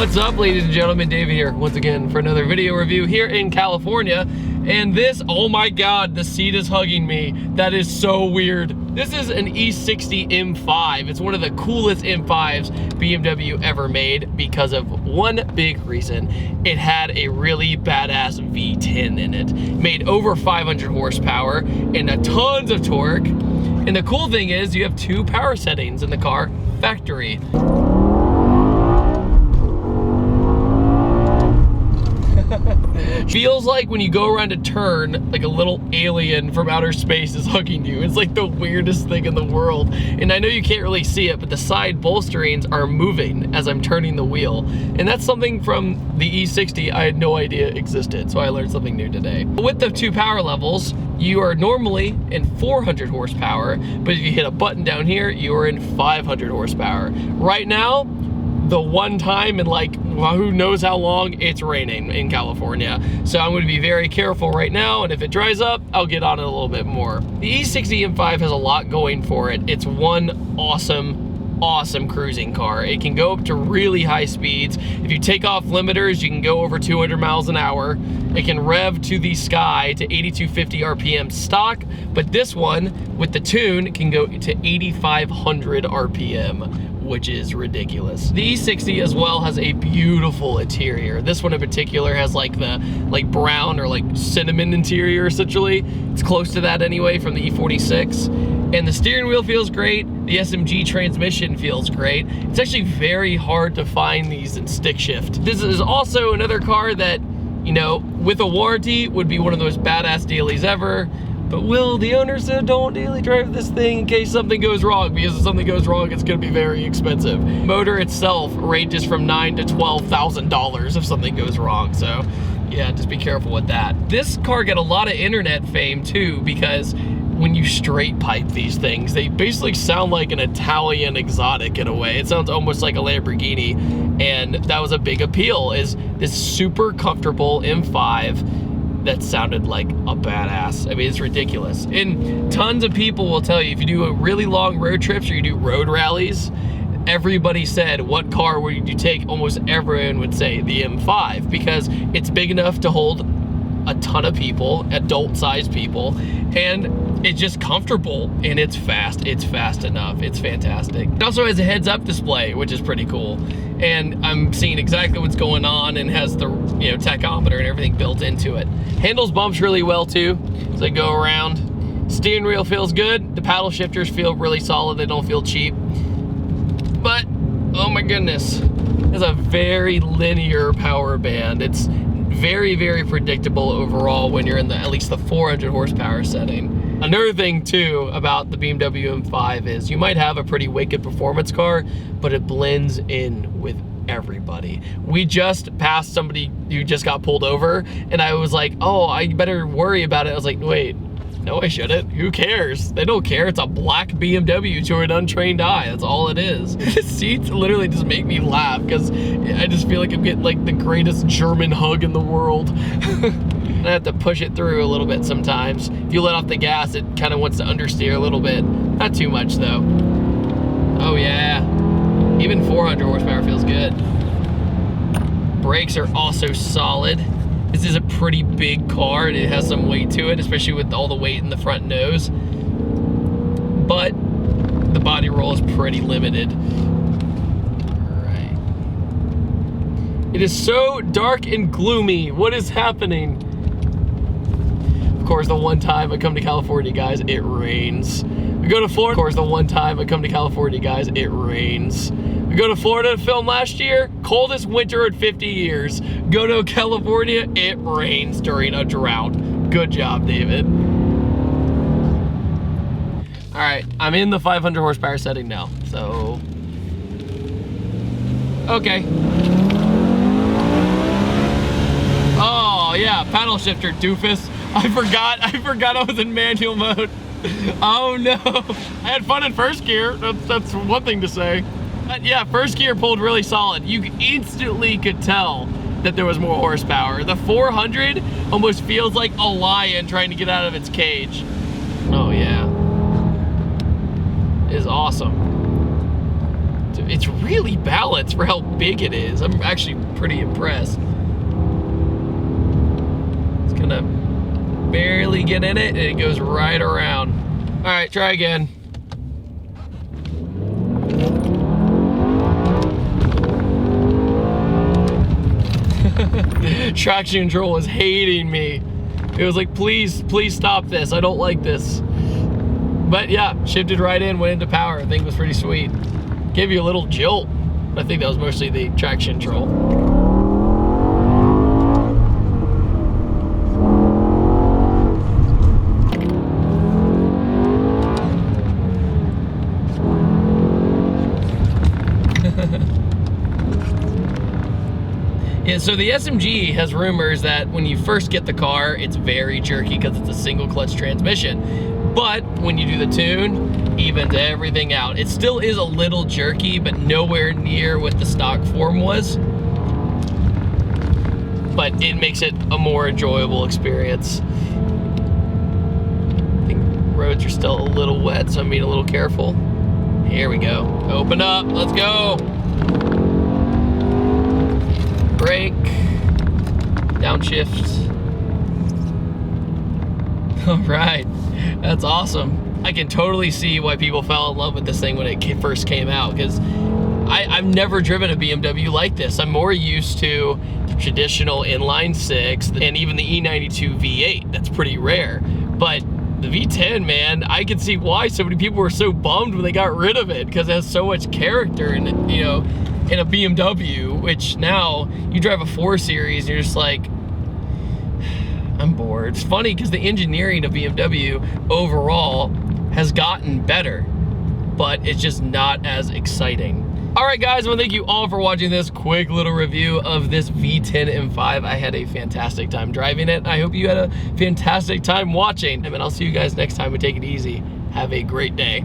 What's up, ladies and gentlemen? David here once again for another video review here in California. And this, oh my god, the seat is hugging me. That is so weird. This is an E60 M5. It's one of the coolest M5s BMW ever made because of one big reason. It had a really badass V10 in it. Made over 500 horsepower and tons of torque. And the cool thing is you have two power settings in the car, factory. Feels like when you go around a turn, like a little alien from outer space is hugging you. It's like the weirdest thing in the world. And I know you can't really see it, but the side bolsterings are moving as I'm turning the wheel. And that's something from the E60 I had no idea existed, so I learned something new today. With the two power levels, you are normally in 400 horsepower, but if you hit a button down here, you are in 500 horsepower. Right now, the one time in like, well, who knows how long, it's raining in California. So I'm gonna be very careful right now, and if it dries up, I'll get on it a little bit more. The E60 M5 has a lot going for it. It's one awesome cruising car. It can go up to really high speeds. If you take off limiters, you can go over 200 miles an hour. It can rev to the sky to 8250 RPM stock, but this one with the tune can go to 8500 RPM. Which is ridiculous. The E60 as well has a beautiful interior. This one in particular has like the brown or like cinnamon interior essentially. It's close to that anyway from the E46. And the steering wheel feels great. The SMG transmission feels great. It's actually very hard to find these in stick shift. This is also another car that, you know, with a warranty would be one of those badass dailies ever. But will the owner said don't daily drive this thing in case something goes wrong, because if something goes wrong, it's gonna be very expensive. Motor itself ranges from $9,000 to $12,000 if something goes wrong, so yeah, just be careful with that. This car got a lot of internet fame too, because when you straight pipe these things, they basically sound like an Italian exotic in a way. It sounds almost like a Lamborghini, and that was a big appeal, is this super comfortable M5 that sounded like a badass. I mean, it's ridiculous. And tons of people will tell you, if you do a really long road trips or you do road rallies, everybody said, what car would you take? Almost everyone would say the M5, because it's big enough to hold a ton of people, adult-sized people, and it's just comfortable, and it's fast. It's fast enough. It's fantastic. It also has a heads-up display, which is pretty cool. And I'm seeing exactly what's going on, and has the, you know, tachometer and everything built into it. Handles bumps really well too, as I go around. Steering wheel feels good. The paddle shifters feel really solid. They don't feel cheap. But, oh my goodness, it's a very linear power band. It's very, very predictable overall when you're in the at least the 400 horsepower setting. Another thing too about the BMW M5 is you might have a pretty wicked performance car, but it blends in with everybody. We just passed somebody who just got pulled over, and I was like, oh, I better worry about it. I was like, wait, no, I shouldn't. Who cares? They don't care. It's a black BMW to an untrained eye. That's all it is. The seats literally just make me laugh, because I just feel like I'm getting like the greatest German hug in the world. I have to push it through a little bit sometimes. If you let off the gas, it kind of wants to understeer a little bit. Not too much though. Oh yeah. Even 400 horsepower feels good. Brakes are also solid. This is a pretty big car, and it has some weight to it, especially with all the weight in the front nose. But the body roll is pretty limited. All right. It is so dark and gloomy. What is happening? Of course, the one time I come to California, guys, it rains. We go to Florida. Of course, the one time I come to California, guys, it rains. We go to Florida to film last year, coldest winter in 50 years. Go to California, it rains during a drought. Good job, David. All right, I'm in the 500 horsepower setting now, so. Okay. Oh yeah, paddle shifter, doofus. I forgot I was in manual mode. Oh no. I had fun in first gear, that's one thing to say. But yeah, first gear pulled really solid. You instantly could tell that there was more horsepower. The 400 almost feels like a lion trying to get out of its cage. Oh yeah. It is awesome. It's really balanced for how big it is. I'm actually pretty impressed. It's gonna barely get in it and it goes right around. All right, try again. Traction control was hating me. It was like, please stop this. I don't like this. But yeah, shifted right in, went into power. I think it was pretty sweet. Gave you a little jolt. I think that was mostly the traction control. Yeah, so the SMG has rumors that when you first get the car, it's very jerky because it's a single clutch transmission. But when you do the tune, evens everything out. It still is a little jerky, but nowhere near what the stock form was. But it makes it a more enjoyable experience. I think roads are still a little wet, so I'm being a little careful. Here we go. Open up, let's go. Brake, downshift. All right, that's awesome. I can totally see why people fell in love with this thing when it first came out, because I've never driven a BMW like this. I'm more used to traditional inline six and even the E92 V8. That's pretty rare. But the V10, man, I can see why so many people were so bummed when they got rid of it, because it has so much character in it, you know, in a BMW, which now you drive a 4 Series and you're just like, I'm bored. It's funny because the engineering of BMW overall has gotten better, but it's just not as exciting. All right, guys, I want to thank you all for watching this quick little review of this V10 M5. I had a fantastic time driving it. I hope you had a fantastic time watching, and I'll see you guys next time. And take it easy. Have a great day.